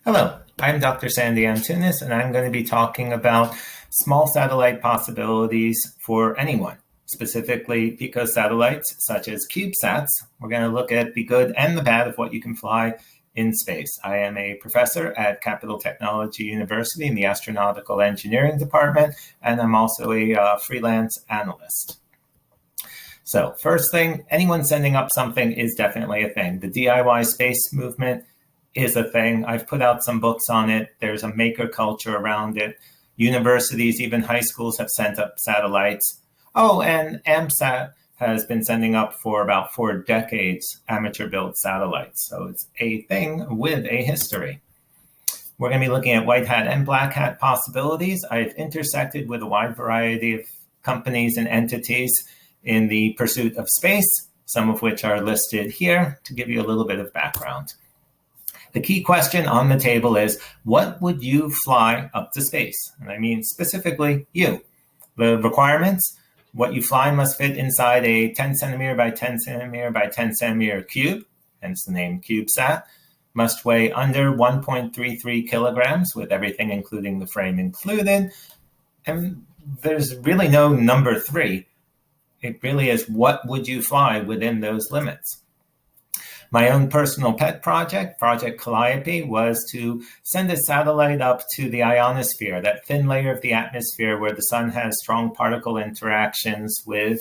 Hello, I'm Dr. Sandy Antunes, and I'm going to be talking about small satellite possibilities for anyone, specifically pico satellites such as CubeSats. We're going to look at the good and the bad of what you can fly in space. I am a professor at Capital Technology University in the Astronautical Engineering Department, and I'm also a freelance analyst. So first thing, anyone sending up something is definitely a thing. The DIY space movement is a thing. I've put out some books on it. There's a maker culture around it. Universities, even high schools, have sent up satellites. Oh, and AMSAT has been sending up for about 4 decades amateur-built satellites. So it's a thing with a history. We're going to be looking at white hat and black hat possibilities. I've intersected with a wide variety of companies and entities in the pursuit of space, some of which are listed here to give you a little bit of background. The key question on the table is, what would you fly up to space? And I mean specifically you. The requirements, what you fly must fit inside a 10 centimeter by 10 centimeter by 10 centimeter cube, hence the name CubeSat, must weigh under 1.33 kilograms with everything including the frame included. And there's really no number 3. It really is, what would you fly within those limits? My own personal pet project, Project Calliope, was to send a satellite up to the ionosphere, that thin layer of the atmosphere where the sun has strong particle interactions with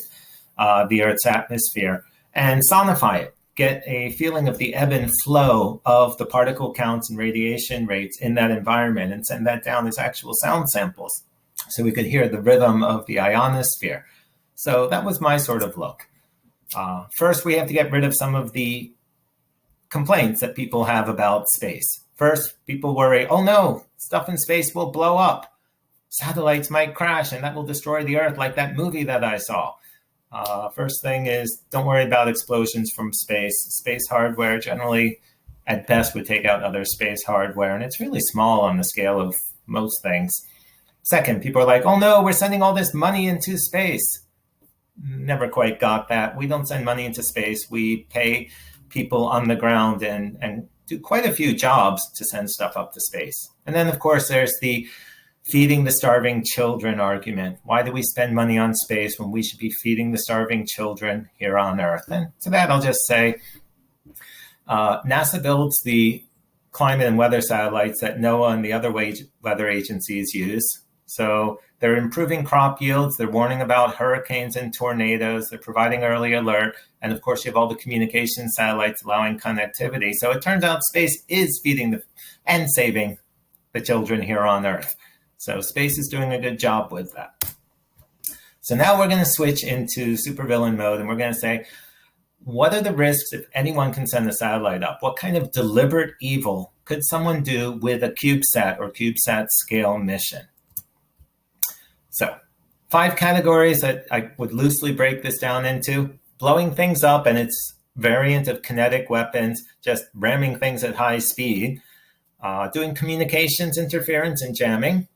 the Earth's atmosphere, and sonify it, get a feeling of the ebb and flow of the particle counts and radiation rates in that environment, and send that down as actual sound samples so we could hear the rhythm of the ionosphere. So that was my sort of look. First, we have to get rid of some of the complaints that people have about space. First, people worry, oh no, stuff in space will blow up. Satellites might crash and that will destroy the Earth like that movie that I saw. First thing is, don't worry about explosions from space. Space hardware generally, at best, would take out other space hardware, and it's really small on the scale of most things. Second, people are like, oh no, we're sending all this money into space. Never quite got that. We don't send money into space. We pay people on the ground and do quite a few jobs to send stuff up to space. And then, of course, there's the feeding the starving children argument. Why do we spend money on space when we should be feeding the starving children here on Earth? And to that, I'll just say, NASA builds the climate and weather satellites that NOAA and the other weather agencies use. So they're improving crop yields, they're warning about hurricanes and tornadoes, they're providing early alert, and of course you have all the communication satellites allowing connectivity. So it turns out space is feeding and saving the children here on Earth. So space is doing a good job with that. So now we're going to switch into supervillain mode, and we're going to say, what are the risks if anyone can send a satellite up? What kind of deliberate evil could someone do with a CubeSat or CubeSat scale mission? So 5 categories that I would loosely break this down into: blowing things up and its variant of kinetic weapons, just ramming things at high speed, doing communications interference and jamming,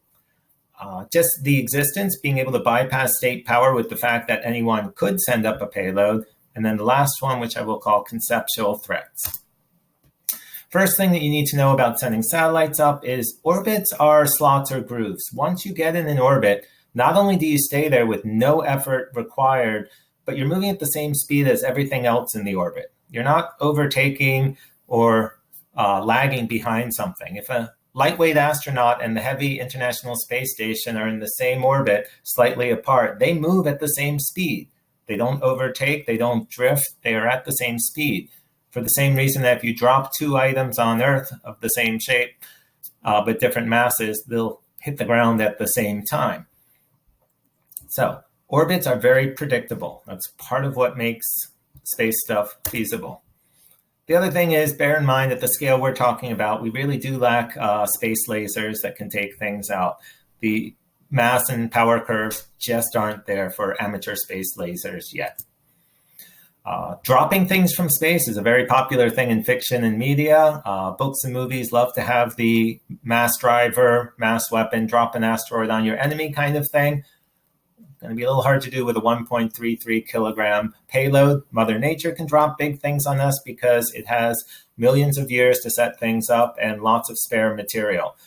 just the existence, being able to bypass state power with the fact that anyone could send up a payload, and then the last one, which I will call conceptual threats. First thing that you need to know about sending satellites up is orbits are slots or grooves. Once you get in an orbit, not only do you stay there with no effort required, but you're moving at the same speed as everything else in the orbit. You're not overtaking or lagging behind something. If a lightweight astronaut and the heavy International Space Station are in the same orbit, slightly apart, they move at the same speed. They don't overtake, they don't drift, they are at the same speed. For the same reason that if you drop 2 items on Earth of the same shape, but different masses, they'll hit the ground at the same time. So orbits are very predictable. That's part of what makes space stuff feasible. The other thing is, bear in mind at the scale we're talking about, we really do lack space lasers that can take things out. The mass and power curves just aren't there for amateur space lasers yet. Dropping things from space is a very popular thing in fiction and media. Books and movies love to have the mass driver, mass weapon, drop an asteroid on your enemy kind of thing. Going to be a little hard to do with a 1.33 kilogram payload. Mother Nature can drop big things on us because it has millions of years to set things up and lots of spare material.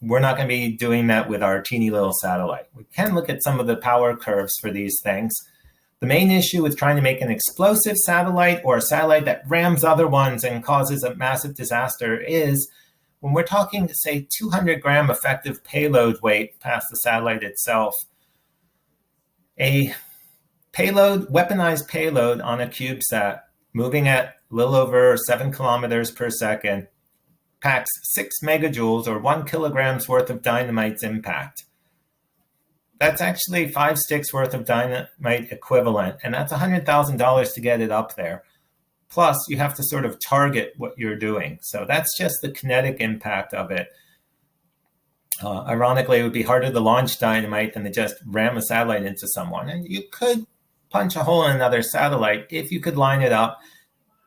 We're not going to be doing that with our teeny little satellite. We can look at some of the power curves for these things. The main issue with trying to make an explosive satellite or a satellite that rams other ones and causes a massive disaster is when we're talking, say, 200-gram effective payload weight past the satellite itself. A payload, weaponized payload on a CubeSat moving at a little over 7 kilometers per second packs 6 megajoules or 1 kilograms worth of dynamite's impact. That's actually 5 sticks worth of dynamite equivalent, and that's $100,000 to get it up there. Plus, you have to sort of target what you're doing. So that's just the kinetic impact of it. Ironically, it would be harder to launch dynamite than to just ram a satellite into someone. And you could punch a hole in another satellite if you could line it up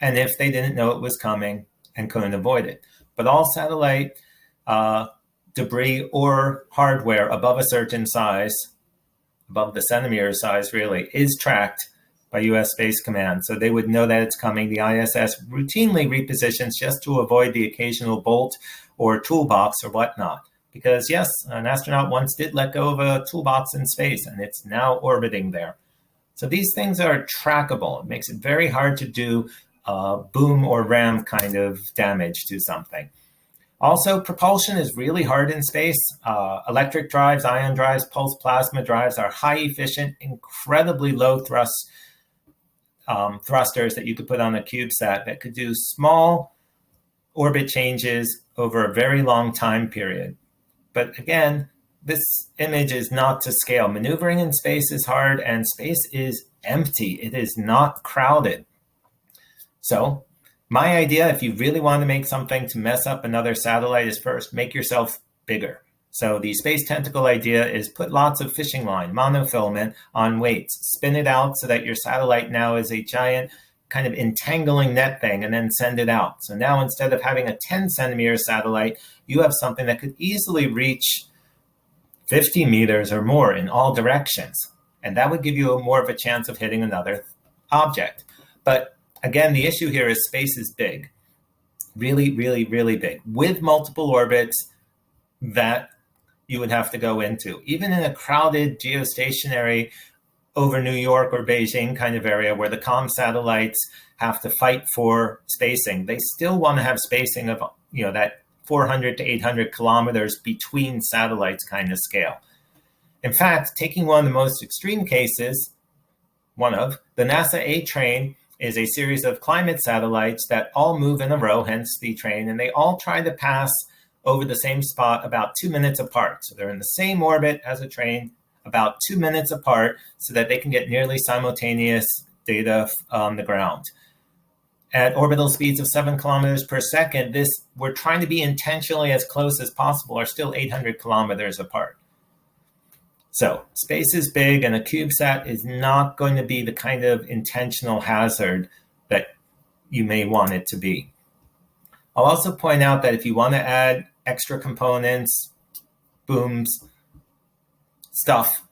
and if they didn't know it was coming and couldn't avoid it. But all satellite debris or hardware above a certain size, above the centimeter size really, is tracked by U.S. Space Command. So they would know that it's coming. The ISS routinely repositions just to avoid the occasional bolt or toolbox or whatnot. Because yes, an astronaut once did let go of a toolbox in space and it's now orbiting there. So these things are trackable. It makes it very hard to do boom or ram kind of damage to something. Also, propulsion is really hard in space. Electric drives, ion drives, pulse plasma drives are high efficient, incredibly low thrust thrusters that you could put on a CubeSat that could do small orbit changes over a very long time period. But again, this image is not to scale. Maneuvering in space is hard and space is empty. It is not crowded. So my idea, if you really want to make something to mess up another satellite, is first make yourself bigger. So the space tentacle idea is put lots of fishing line, monofilament on weights, spin it out so that your satellite now is a giant kind of entangling net thing and then send it out. So now instead of having a 10 centimeter satellite, you have something that could easily reach 50 meters or more in all directions. And that would give you more of a chance of hitting another object. But again, the issue here is space is big, really, really, really big, with multiple orbits that you would have to go into. Even in a crowded geostationary over New York or Beijing kind of area where the comm satellites have to fight for spacing, they still want to have spacing of, that 400 to 800 kilometers between satellites kind of scale. In fact, taking one of the most extreme cases, the NASA A-Train is a series of climate satellites that all move in a row, hence the train, and they all try to pass over the same spot about 2 minutes apart. So they're in the same orbit as a train, about 2 minutes apart, so that they can get nearly simultaneous data on the ground. At orbital speeds of 7 kilometers per second, we're trying to be intentionally as close as possible, are still 800 kilometers apart. So space is big, and a CubeSat is not going to be the kind of intentional hazard that you may want it to be. I'll also point out that if you want to add extra components, booms, stuff,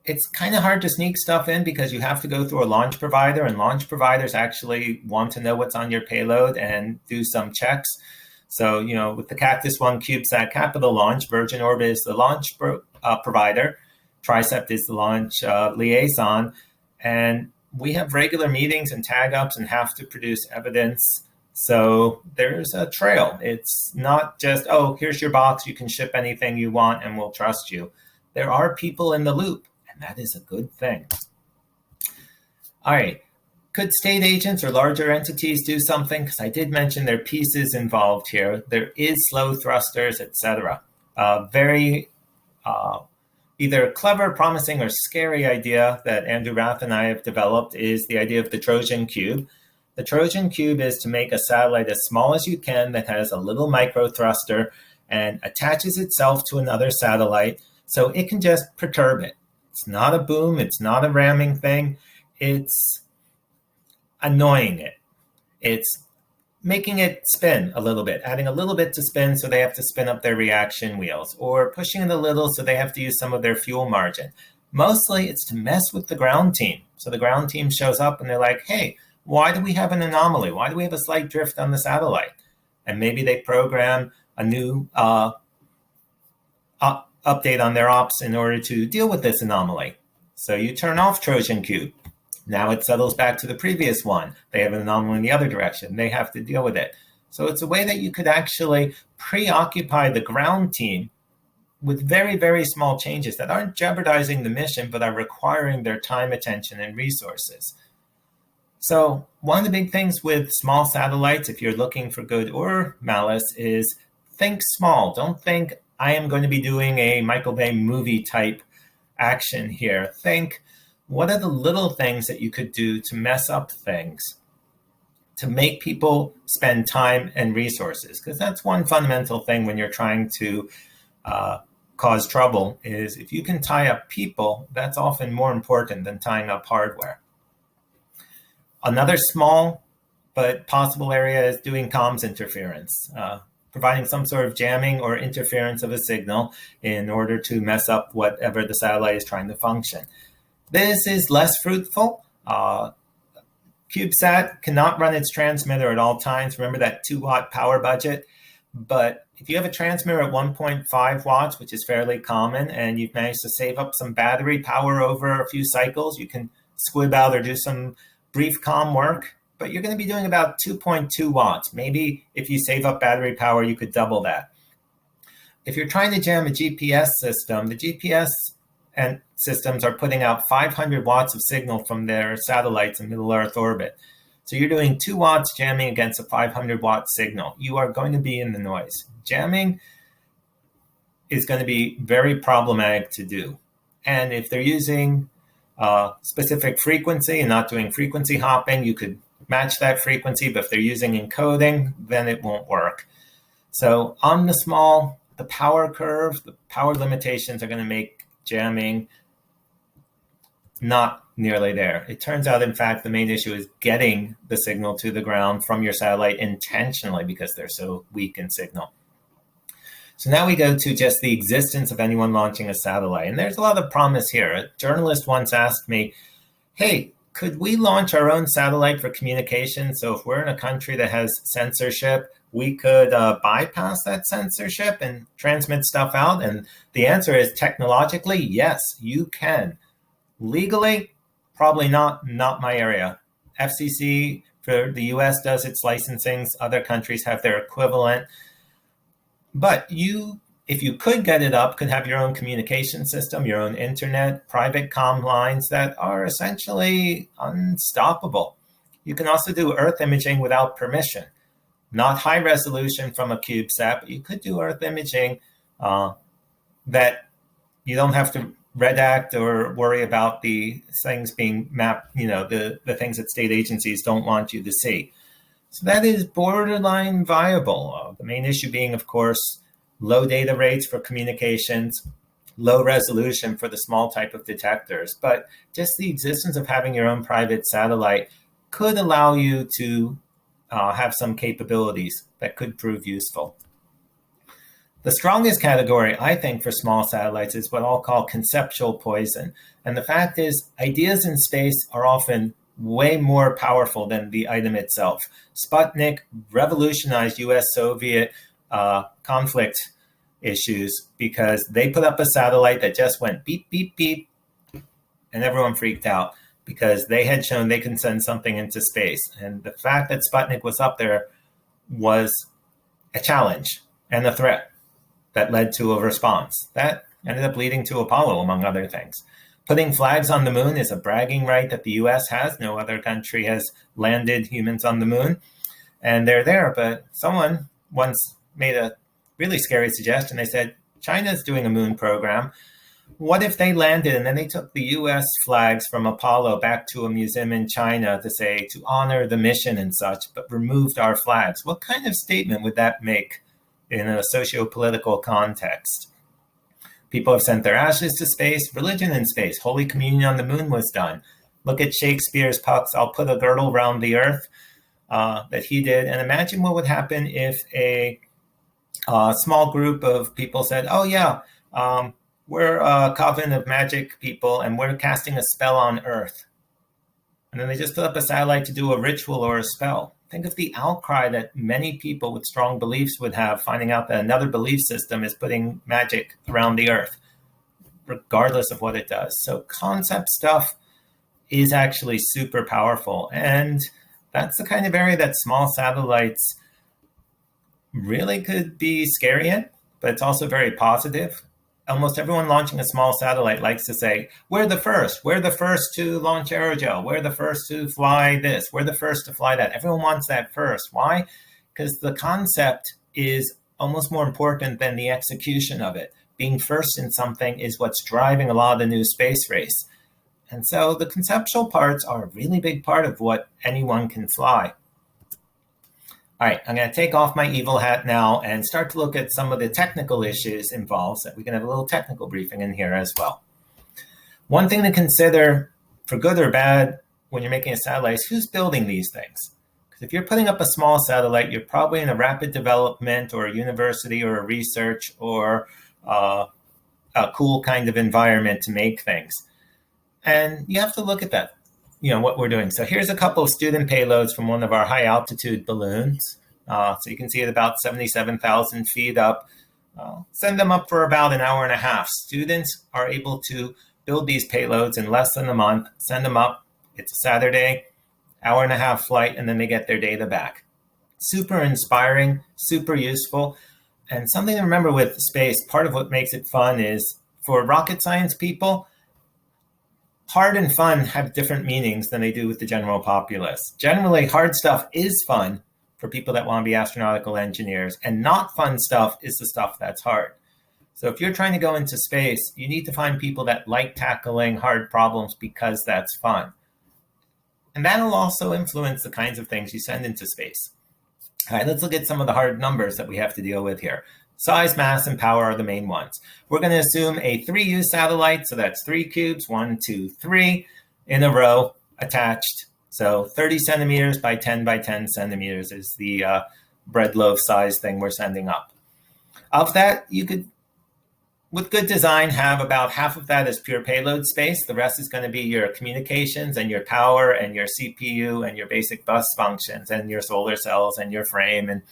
it's kind of hard to sneak stuff in because you have to go through a launch provider, and launch providers actually want to know what's on your payload and do some checks. So, with the Cactus One CubeSat Capital launch, Virgin Orbit is the launch provider. Tricept is the launch liaison, and we have regular meetings and tag-ups and have to produce evidence. So there's a trail. It's not just, here's your box, you can ship anything you want and we'll trust you. There are people in the loop, and that is a good thing. All right, could state agents or larger entities do something? Because I did mention there are pieces involved here. There is slow thrusters, etc. Very either clever, promising, or scary idea that Andrew Rath and I have developed is the idea of the Trojan cube. The Trojan cube is to make a satellite as small as you can that has a little micro thruster and attaches itself to another satellite so it can just perturb it. It's not a boom. It's not a ramming thing. It's annoying it. It's making it spin a little bit, adding a little bit to spin so they have to spin up their reaction wheels, or pushing it a little so they have to use some of their fuel margin. Mostly it's to mess with the ground team. So the ground team shows up and they're like, hey, why do we have an anomaly? Why do we have a slight drift on the satellite? And maybe they program a new update on their ops in order to deal with this anomaly. So you turn off Trojan Cube. Now it settles back to the previous one. They have an anomaly in the other direction. They have to deal with it. So it's a way that you could actually preoccupy the ground team with very, very small changes that aren't jeopardizing the mission, but are requiring their time, attention, and resources. So one of the big things with small satellites, if you're looking for good or malice, is think small. Don't think I am going to be doing a Michael Bay movie type action here. Think, what are the little things that you could do to mess up things, to make people spend time and resources? Because that's one fundamental thing when you're trying to cause trouble, is if you can tie up people, that's often more important than tying up hardware. Another small but possible area is doing comms interference, providing some sort of jamming or interference of a signal in order to mess up whatever the satellite is trying to function. This is less fruitful. CubeSat cannot run its transmitter at all times. Remember that 2-watt power budget? But if you have a transmitter at 1.5 watts, which is fairly common, and you've managed to save up some battery power over a few cycles, you can squib out or do some brief comm work, but you're going to be doing about 2.2 watts. Maybe if you save up battery power, you could double that. If you're trying to jam a GPS system, the GPS and systems are putting out 500 watts of signal from their satellites in middle Earth orbit. So you're doing 2 watts jamming against a 500 watt signal. You are going to be in the noise. Jamming is going to be very problematic to do. And if they're using specific frequency and not doing frequency hopping, you could match that frequency, but if they're using encoding, then it won't work. So on the small, the power curve, the power limitations are going to make jamming not nearly there. It turns out, in fact, the main issue is getting the signal to the ground from your satellite intentionally because they're so weak in signal. So now we go to just the existence of anyone launching a satellite. And there's a lot of promise here. A journalist once asked me, hey, could we launch our own satellite for communication? So if we're in a country that has censorship, we could bypass that censorship and transmit stuff out? And the answer is technologically, yes, you can. Legally, probably not my area. FCC for the US does its licensing. Other countries have their equivalent. But you, if you could get it up, could have your own communication system, your own internet, private comm lines that are essentially unstoppable. You can also do Earth imaging without permission. Not high resolution from a CubeSat, but you could do Earth imaging that you don't have to redact or worry about the things being mapped, the things that state agencies don't want you to see. So that is borderline viable. The main issue being, of course, low data rates for communications, low resolution for the small type of detectors. But just the existence of having your own private satellite could allow you to have some capabilities that could prove useful. The strongest category, I think, for small satellites is what I'll call conceptual poison. And the fact is, ideas in space are often way more powerful than the item itself. Sputnik revolutionized US-Soviet conflict issues because they put up a satellite that just went beep, beep, beep, and everyone freaked out because they had shown they can send something into space. And the fact that Sputnik was up there was a challenge and a threat that led to a response. That ended up leading to Apollo, among other things. Putting flags on the moon is a bragging right that the US has. No other country has landed humans on the moon. And they're there, but someone once made a really scary suggestion. They said, China's doing a moon program. What if they landed and then they took the US flags from Apollo back to a museum in China to honor the mission and such, but removed our flags? What kind of statement would that make in a socio-political context? People have sent their ashes to space, religion in space. Holy Communion on the moon was done. Look at Shakespeare's Puck's I'll put a girdle round the earth that he did. And imagine what would happen if a small group of people said, oh yeah, we're a coven of magic people and we're casting a spell on Earth. And then they just put up a satellite to do a ritual or a spell. Think of the outcry that many people with strong beliefs would have, finding out that another belief system is putting magic around the Earth, regardless of what it does. So concept stuff is actually super powerful. And that's the kind of area that small satellites really could be scary in, but it's also very positive. Almost everyone launching a small satellite likes to say, we're the first to launch aerogel, we're the first to fly this, we're the first to fly that. Everyone wants that first. Why? Because the concept is almost more important than the execution of it. Being first in something is what's driving a lot of the new space race. And so the conceptual parts are a really big part of what anyone can fly. All right, I'm going to take off my evil hat now and start to look at some of the technical issues involved, so we can have a little technical briefing in here as well. One thing to consider, for good or bad, when you're making a satellite is who's building these things. Because if you're putting up a small satellite, you're probably in a rapid development or a university or a research or a cool kind of environment to make things. And you have to look at that. What we're doing. So here's a couple of student payloads from one of our high altitude balloons. So you can see it about 77,000 feet up. Send them up for about an hour and a half. Students are able to build these payloads in less than a month, send them up. It's a Saturday, hour and a half flight, and then they get their data back. Super inspiring, super useful. And something to remember with space, part of what makes it fun is for rocket science people, hard and fun have different meanings than they do with the general populace. Generally, hard stuff is fun for people that want to be astronautical engineers, and not fun stuff is the stuff that's hard. So if you're trying to go into space, you need to find people that like tackling hard problems because that's fun. And that'll also influence the kinds of things you send into space. All right, let's look at some of the hard numbers that we have to deal with here. Size, mass, and power are the main ones. We're going to assume a 3U satellite, so that's 3 cubes, 1, 2, 3, in a row, attached. So 30 centimeters by 10 by 10 centimeters is the bread loaf size thing we're sending up. Of that, you could, with good design, have about half of that as pure payload space. The rest is going to be your communications and your power and your CPU and your basic bus functions and your solar cells and your frame and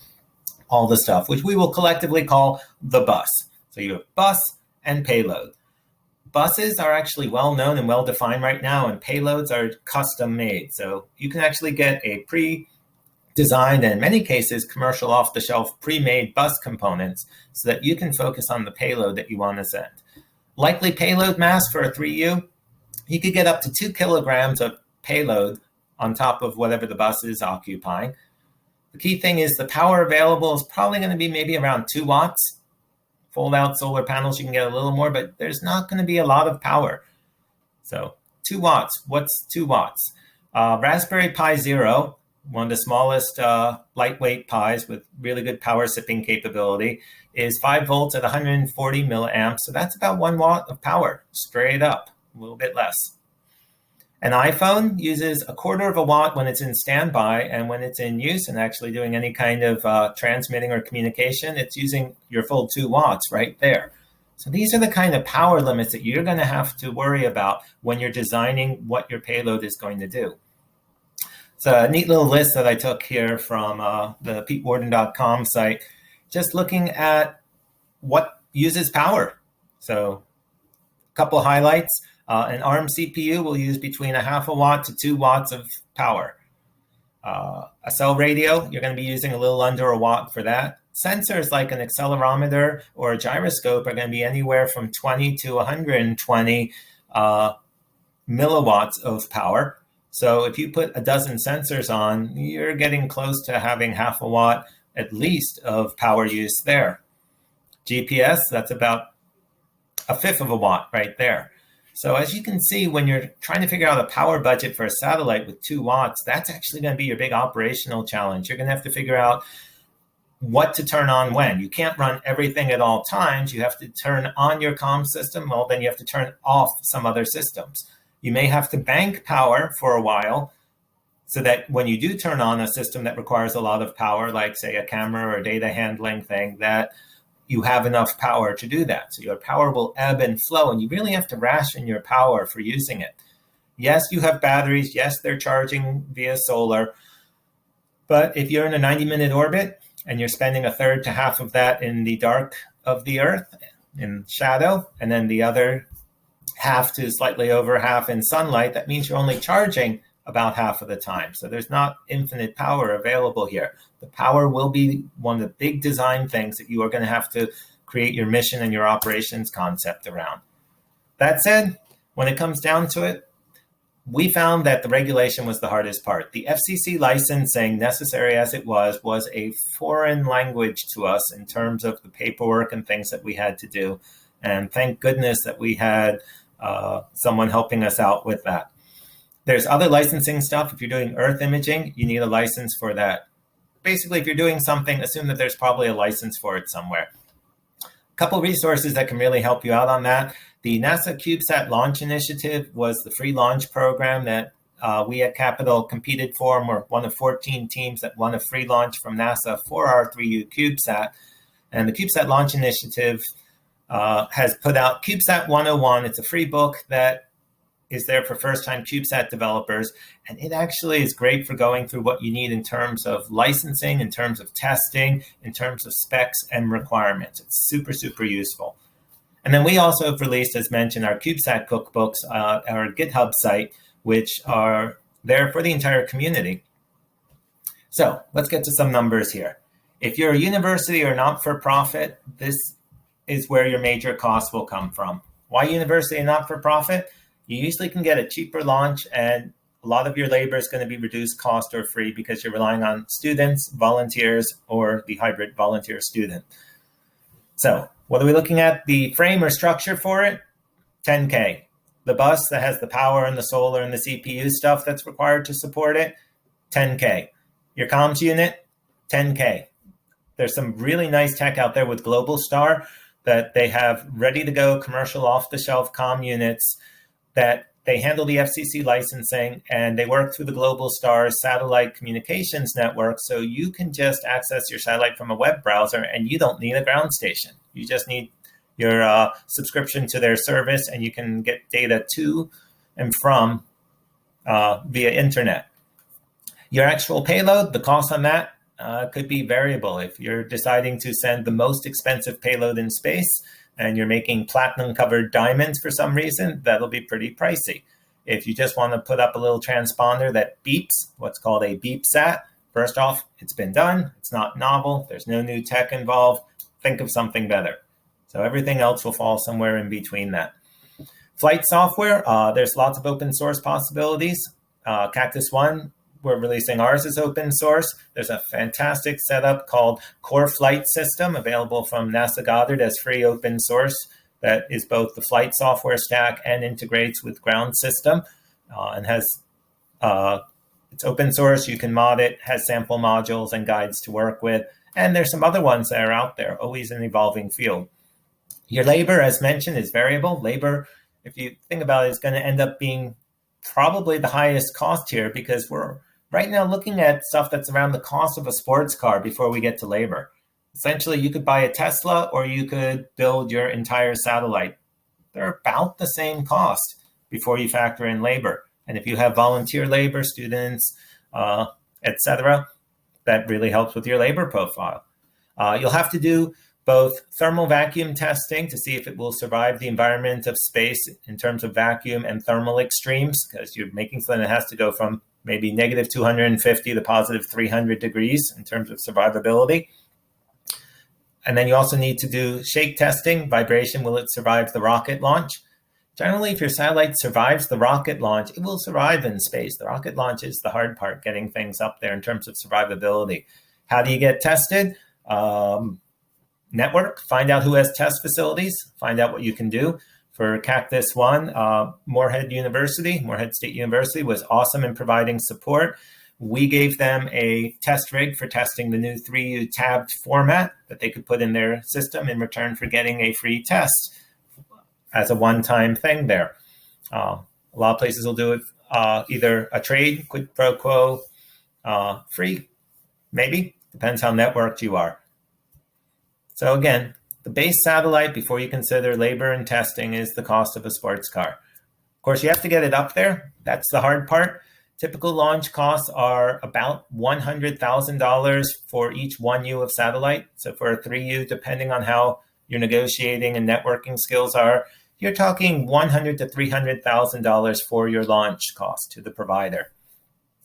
all the stuff, which we will collectively call the bus. So you have bus and payload. Buses are actually well known and well defined right now, and payloads are custom made. So you can actually get a pre-designed and in many cases commercial off-the-shelf pre-made bus components so that you can focus on the payload that you want to send. Likely payload mass for a 3U, you could get up to 2 kilograms of payload on top of whatever the bus is occupying. The key thing is the power available is probably going to be maybe around 2 watts. Fold out solar panels, you can get a little more, but there's not going to be a lot of power. So 2 watts, what's 2 watts? Raspberry Pi Zero, one of the smallest lightweight Pis with really good power sipping capability, is 5 volts at 140 milliamps. So that's about 1 watt of power, straight up, a little bit less. An iPhone uses 1/4 of a watt when it's in standby, and when it's in use and actually doing any kind of transmitting or communication, it's using your full 2 watts right there. So these are the kind of power limits that you're going to have to worry about when you're designing what your payload is going to do. It's a neat little list that I took here from the PeteWarden.com site, just looking at what uses power. So a couple of highlights. An ARM CPU will use between 0.5 watt to 2 watts of power. A cell radio, you're going to be using a little under a watt for that. Sensors like an accelerometer or a gyroscope are going to be anywhere from 20 to 120 milliwatts of power. So if you put a dozen sensors on, you're getting close to having 0.5 watt at least of power use there. GPS, that's about 1/5 of a watt right there. So as you can see, when you're trying to figure out a power budget for a satellite with 2 watts, that's actually going to be your big operational challenge. You're going to have to figure out what to turn on when. You can't run everything at all times. You have to turn on your comm system. Well, then you have to turn off some other systems. You may have to bank power for a while so that when you do turn on a system that requires a lot of power, like say a camera or a data handling thing, that you have enough power to do that. So your power will ebb and flow, and you really have to ration your power for using it. Yes, you have batteries. Yes, they're charging via solar. But if you're in a 90-minute orbit and you're spending a third to half of that in the dark of the Earth, in shadow, and then the other half to slightly over half in sunlight, that means you're only charging about half of the time. So there's not infinite power available here. The power will be one of the big design things that you are going to have to create your mission and your operations concept around. That said, when it comes down to it, we found that the regulation was the hardest part. The FCC licensing, necessary as it was a foreign language to us in terms of the paperwork and things that we had to do. And thank goodness that we had someone helping us out with that. There's other licensing stuff. If you're doing Earth imaging, you need a license for that. Basically, if you're doing something, assume that there's probably a license for it somewhere. A couple resources that can really help you out on that. The NASA CubeSat Launch Initiative was the free launch program that we at Capital competed for, and we're one of 14 teams that won a free launch from NASA for our 3U CubeSat. And the CubeSat Launch Initiative has put out CubeSat 101. It's a free book that is there for first-time CubeSat developers, and it actually is great for going through what you need in terms of licensing, in terms of testing, in terms of specs and requirements. It's super, super useful. And then we also have released, as mentioned, our CubeSat cookbooks, our GitHub site, which are there for the entire community. So let's get to some numbers here. If you're a university or not-for-profit, this is where your major costs will come from. Why university and not-for-profit? You usually can get a cheaper launch, and a lot of your labor is going to be reduced cost or free because you're relying on students, volunteers, or the hybrid volunteer student. So what are we looking at? The frame or structure for it, $10K. The bus that has the power and the solar and the CPU stuff that's required to support it, $10K. Your comms unit, $10K. There's some really nice tech out there with Global Star that they have ready to go commercial off-the-shelf comm units that they handle the FCC licensing, and they work through the Global Star satellite communications network. So you can just access your satellite from a web browser, and you don't need a ground station. You just need your subscription to their service, and you can get data to and from via internet. Your actual payload, the cost on that could be variable. If you're deciding to send the most expensive payload in space, and you're making platinum-covered diamonds for some reason, that'll be pretty pricey. If you just want to put up a little transponder that beeps, what's called a beep sat, first off, it's been done. It's not novel. There's no new tech involved. Think of something better. So everything else will fall somewhere in between that. Flight software, there's lots of open source possibilities. Cactus One, we're releasing ours as open source. There's a fantastic setup called Core Flight System, available from NASA Goddard as free open source, that is both the flight software stack and integrates with ground system, and has it's open source. You can mod it, has sample modules and guides to work with. And there's some other ones that are out there, always an evolving field. Your labor, as mentioned, is variable. Labor, if you think about it, is going to end up being probably the highest cost here, because we're right now looking at stuff that's around the cost of a sports car before we get to labor. Essentially, you could buy a Tesla or you could build your entire satellite. They're about the same cost before you factor in labor. And if you have volunteer labor, students, etc., that really helps with your labor profile. You'll have to do both thermal vacuum testing to see if it will survive the environment of space in terms of vacuum and thermal extremes, because you're making something that has to go from maybe negative 250 to positive 300 degrees in terms of survivability. And then you also need to do shake testing, vibration, will it survive the rocket launch? Generally, if your satellite survives the rocket launch, it will survive in space. The rocket launch is the hard part, getting things up there in terms of survivability. How do you get tested? Network, find out who has test facilities, find out what you can do. For Cactus One, Moorhead State University was awesome in providing support. We gave them a test rig for testing the new 3U tabbed format that they could put in their system in return for getting a free test as a one-time thing there. A lot of places will do it either a trade, quid pro quo, free, maybe. Depends how networked you are. So again, the base satellite, before you consider labor and testing, is the cost of a sports car. Of course, you have to get it up there. That's the hard part. Typical launch costs are about $100,000 for each 1U of satellite. So for a 3U, depending on how your negotiating and networking skills are, you're talking $100,000 to $300,000 for your launch cost to the provider.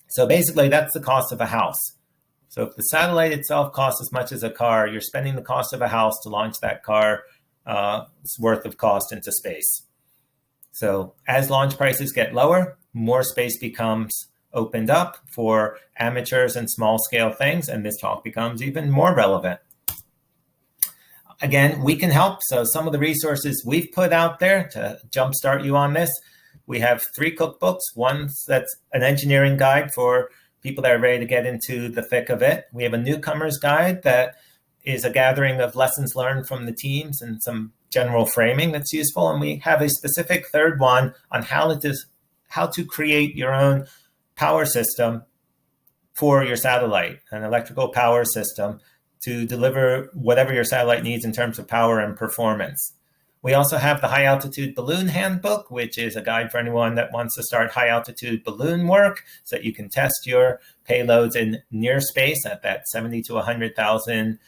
So basically, that's the cost of a house. So if the satellite itself costs as much as a car, you're spending the cost of a house to launch that car's worth of cost into space. So as launch prices get lower, more space becomes opened up for amateurs and small scale things, and this talk becomes even more relevant. Again, we can help. So some of the resources we've put out there to jumpstart you on this, we have 3 cookbooks. One that's an engineering guide for people that are ready to get into the thick of it. We have a newcomer's guide that is a gathering of lessons learned from the teams and some general framing that's useful. And we have a specific third one on how to create your own power system for your satellite, an electrical power system to deliver whatever your satellite needs in terms of power and performance. We also have the High Altitude Balloon Handbook, which is a guide for anyone that wants to start high altitude balloon work so that you can test your payloads in near space at that 70 to 100,000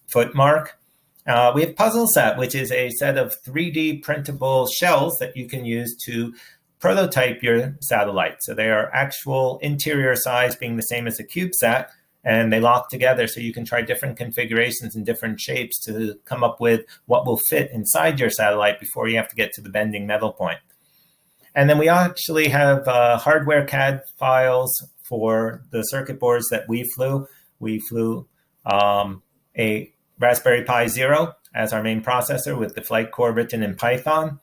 foot mark. We have Puzzle Set, which is a set of 3D printable shells that you can use to prototype your satellite. So they are actual interior size being the same as a CubeSat, and they lock together so you can try different configurations and different shapes to come up with what will fit inside your satellite before you have to get to the bending metal point. And then we actually have hardware CAD files for the circuit boards that we flew. We flew a Raspberry Pi Zero as our main processor with the flight core written in Python.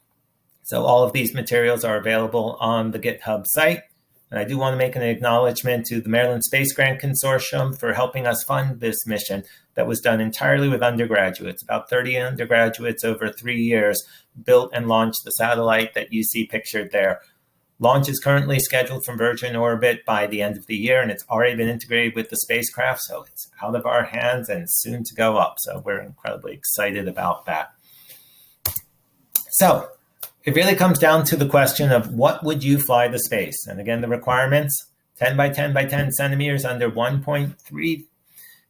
So all of these materials are available on the GitHub site. And I do want to make an acknowledgement to the Maryland Space Grant Consortium for helping us fund this mission that was done entirely with undergraduates. About 30 undergraduates over 3 years built and launched the satellite that you see pictured there. Launch is currently scheduled from Virgin orbit by the end of the year, and it's already been integrated with the spacecraft, so it's out of our hands and soon to go up. So we're incredibly excited about that. So it really comes down to the question of what would you fly to space? And again, the requirements, 10 by 10 by 10 centimeters under 1.3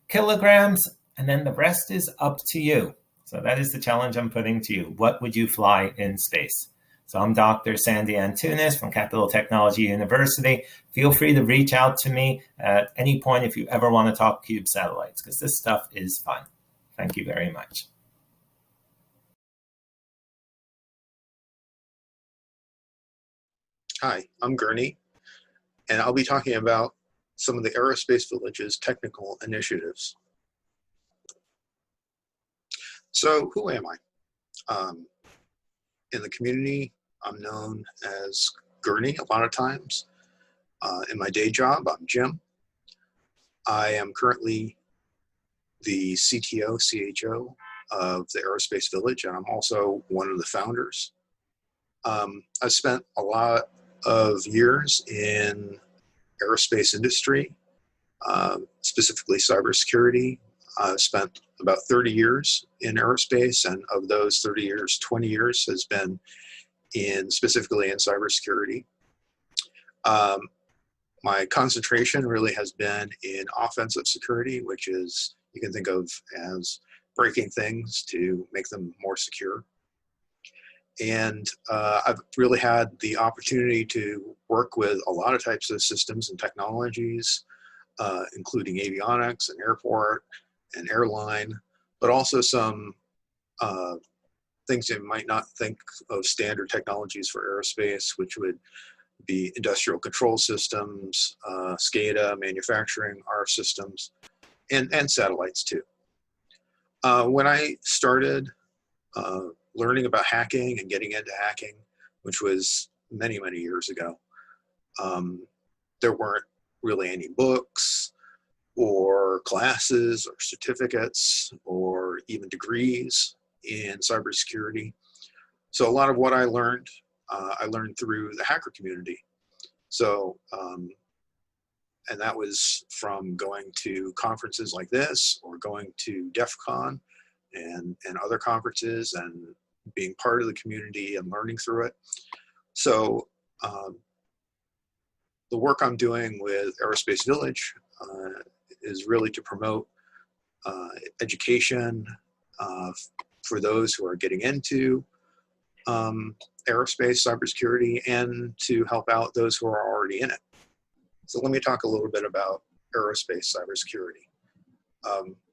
kilograms, and then the rest is up to you. So that is the challenge I'm putting to you. What would you fly in space? So I'm Dr. Sandy Antunes from Capital Technology University. Feel free to reach out to me at any point if you ever want to talk cube satellites, because this stuff is fun. Thank you very much. Hi, I'm Gurney, and I'll be talking about some of the Aerospace Village's technical initiatives. So who am I? In the community, I'm known as Gurney a lot of times. In my day job, I'm Jim. I am currently the CTO, CHO of the Aerospace Village, and I'm also one of the founders. I've spent a lot of years in aerospace industry, specifically cybersecurity. I've spent about 30 years in aerospace, and of those 30 years, 20 years has been specifically in cybersecurity. My concentration really has been in offensive security, which is, you can think of as breaking things to make them more secure. And I've really had the opportunity to work with a lot of types of systems and technologies, including avionics and airport and airline, but also some things you might not think of standard technologies for aerospace, which would be industrial control systems, SCADA, manufacturing, RF systems, and satellites too. When I started learning about hacking and getting into hacking, which was many, many years ago, there weren't really any books or classes or certificates or even degrees in cybersecurity. So a lot of what I learned through the hacker community. So, and that was from going to conferences like this or going to DEF CON and other conferences and being part of the community and learning through it. So the work I'm doing with Aerospace Village is really to promote education for those who are getting into aerospace cybersecurity and to help out those who are already in it. So let me talk a little bit about aerospace cybersecurity.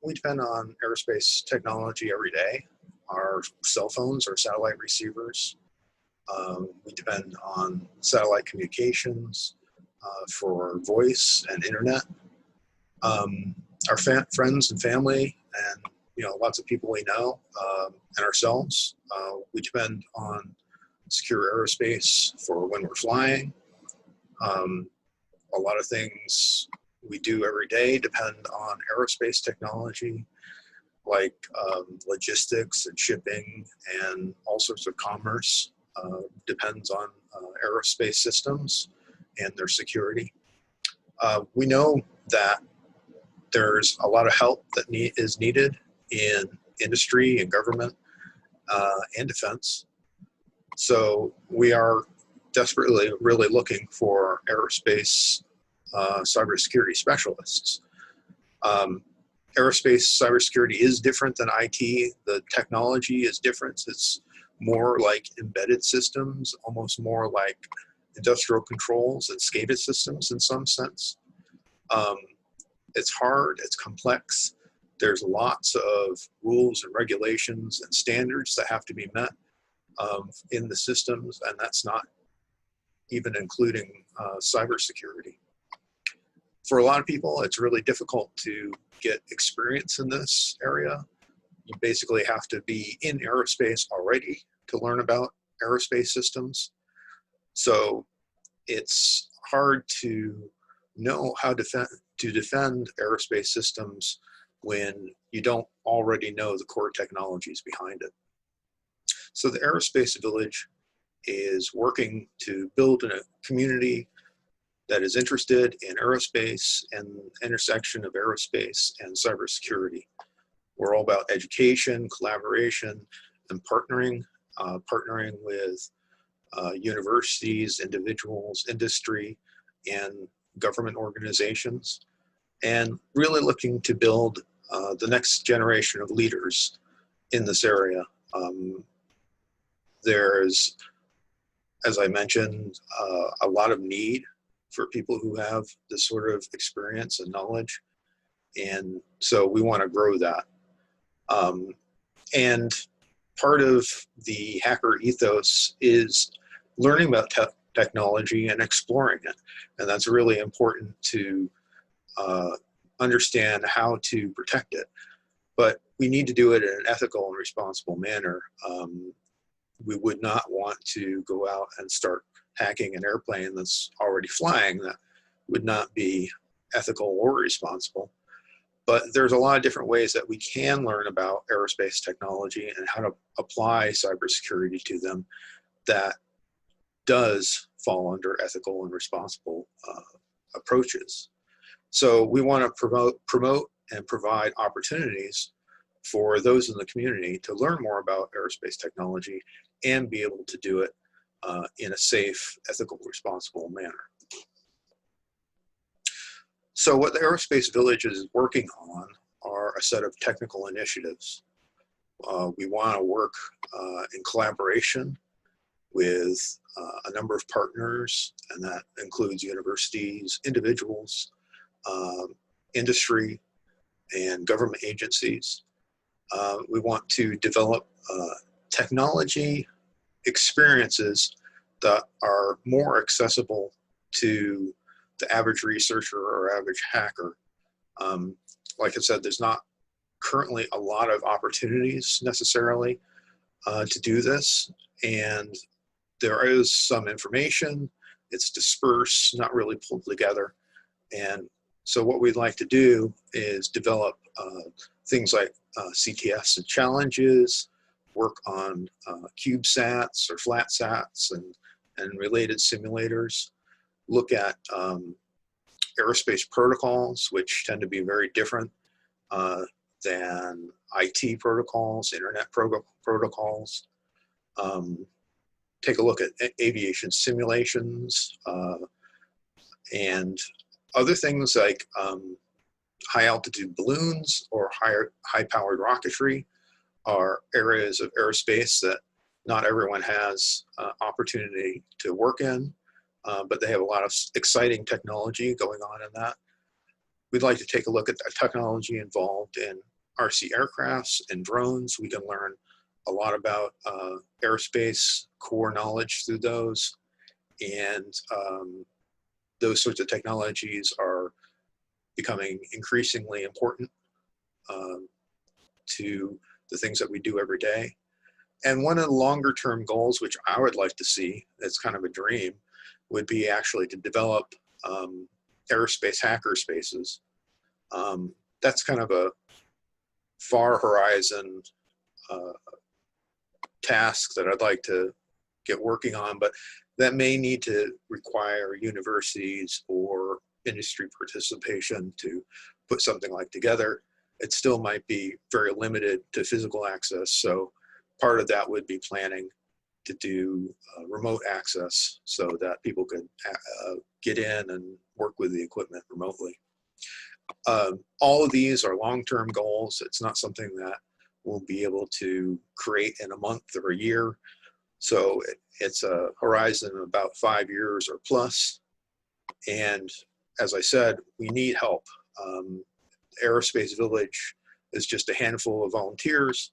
We depend on aerospace technology every day. Our cell phones are satellite receivers. We depend on satellite communications for voice and internet. Our friends and family and lots of people we know and ourselves, we depend on secure aerospace for when we're flying. A lot of things we do every day depend on aerospace technology, like logistics and shipping and all sorts of commerce depends on aerospace systems and their security. We know that there's a lot of help that is needed in industry and government and defense. So we are desperately really looking for aerospace cybersecurity specialists. Aerospace cybersecurity is different than IT. The technology is different. It's more like embedded systems, almost more like industrial controls and SCADA systems in some sense. It's hard, it's complex. There's lots of rules and regulations and standards that have to be met in the systems, and that's not even including cybersecurity. For a lot of people, it's really difficult to get experience in this area. You basically have to be in aerospace already to learn about aerospace systems. So it's hard to know how to defend aerospace systems when you don't already know the core technologies behind it. So the Aerospace Village is working to build a community that is interested in aerospace and the intersection of aerospace and cybersecurity. We're all about education, collaboration, and partnering with universities, individuals, industry, and government organizations, and really looking to build the next generation of leaders in this area. There's, as I mentioned, a lot of need for people who have this sort of experience and knowledge, and so we want to grow that. And part of the hacker ethos is learning about technology and exploring it, and that's really important to understand how to protect it. But we need to do it in an ethical and responsible manner. We would not want to go out and start hacking an airplane that's already flying. That would not be ethical or responsible. But there's a lot of different ways that we can learn about aerospace technology and how to apply cybersecurity to them that does fall under ethical and responsible approaches. So we want to promote and provide opportunities for those in the community to learn more about aerospace technology and be able to do it in a safe, ethical, responsible manner. So what the Aerospace Village is working on are a set of technical initiatives. We want to work in collaboration with a number of partners, and that includes universities, individuals, industry, and government agencies. We want to develop technology experiences that are more accessible to the average researcher or average hacker. Like I said, there's not currently a lot of opportunities necessarily to do this, and there is some information. It's dispersed, not really pulled together. And so what we'd like to do is develop things like CTFs and challenges, work on CubeSats or FlatSats and related simulators, look at aerospace protocols, which tend to be very different than IT protocols, internet protocols. Take a look at aviation simulations and other things like high altitude balloons or high powered rocketry are areas of aerospace that not everyone has opportunity to work in, but they have a lot of exciting technology going on in that. We'd like to take a look at the technology involved in RC aircrafts and drones. We can learn a lot about aerospace core knowledge through those, and those sorts of technologies are becoming increasingly important to the things that we do every day. And one of the longer term goals, which I would like to see, it's kind of a dream, would be actually to develop aerospace hacker spaces. That's kind of a far horizon task that I'd like to get working on, but that may need to require universities or industry participation to put something like together. It still might be very limited to physical access, so part of that would be planning to do remote access so that people could get in and work with the equipment remotely. All of these are long-term goals. It's not something that we'll be able to create in a month or a year. So it's a horizon of about 5 years or plus. And as I said, we need help. Aerospace Village is just a handful of volunteers,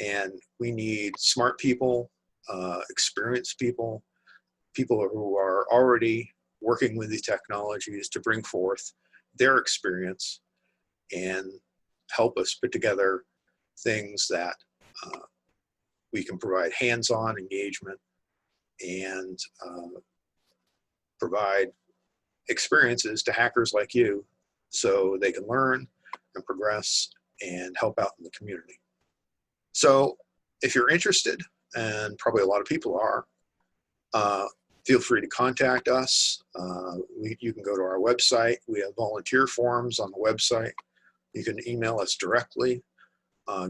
and we need smart people, experienced people, people who are already working with these technologies to bring forth their experience and help us put together things that we can provide hands-on engagement and provide experiences to hackers like you so they can learn and progress and help out in the community. So if you're interested, and probably a lot of people are, feel free to contact us. You can go to our website. We have volunteer forms on the website. You can email us directly.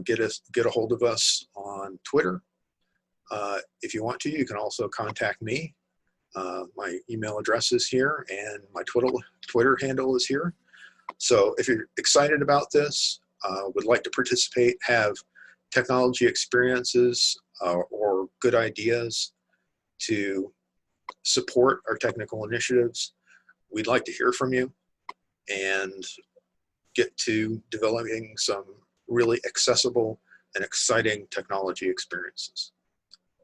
Get a hold of us on Twitter. If you want to, you can also contact me. My email address is here, and my Twitter handle is here. So if you're excited about this, would like to participate, have technology experiences or good ideas to support our technical initiatives, we'd like to hear from you and get to developing some really accessible and exciting technology experiences.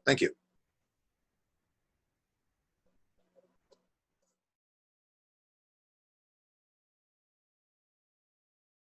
Thank you.